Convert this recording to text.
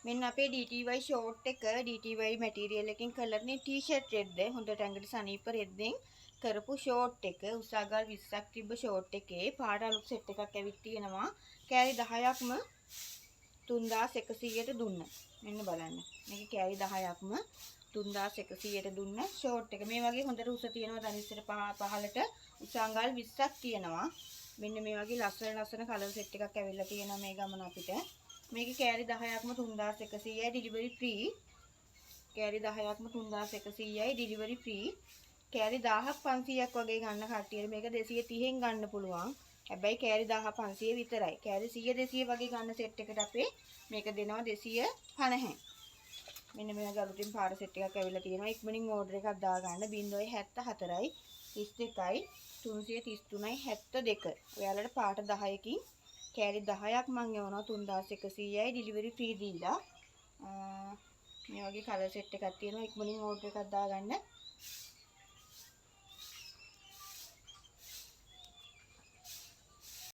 මෙන්න අපේ DTY short එක DTY මැටීරියල් එකකින් කළානේ ටී-ෂර්ට් රෙද්ද හොඳට ඇඟට සනීප රෙද්දෙන් කරපු ෂෝට් එක උසාගල් 20ක් තිබ්බ ෂෝට් එකේ පාට අලුත් සෙට් එකක් ඇවිත් තියෙනවා කෑලි 10ක්ම 3100ට දුන්න. මෙන්න බලන්න. මේකේ කෑලි 10ක්ම 3100ට දුන්න ෂෝට් එක. මේ වගේ හොඳට උස තියෙනවා දනිස්සට පහලට උසාංගල් 20ක් තියෙනවා. මෙන්න මේ වගේ ලස්සන කලර් සෙට් එකක් ඇවිල්ලා තියෙනවා මේ ගමන අපිට. මේකේ කෑලි 10ක්ම 3100යි ඩිලිවරි ෆ්‍රී. කෑලි 10ක්ම 3100යි ඩිලිවරි ෆ්‍රී. කෑලි 1500ක් වගේ ගන්න කට්ටියට මේක 230න් ගන්න පුළුවන්. හැබැයි කෑලි 1500 විතරයි. කෑලි 100 200 වගේ ගන්න සෙට් එකට අපේ මේක දෙනවා 250න්. මෙන්න මේ වගේ අලුතින් පාර සෙට් එකක් ඇවිල්ලා තියෙනවා. ඉක්මනින් ඕඩර් එකක් දාගන්න 074යි 32යි 333යි 72. ඔයාලට පාට 10කින් කෑලි 10ක් මං යවනවා 3100යි ඩිලිවරි ෆ්‍රී දීලා. මේ වගේ කලර් සෙට් එකක් තියෙනවා. ඉක්මනින් ඕඩර් එකක් දාගන්න.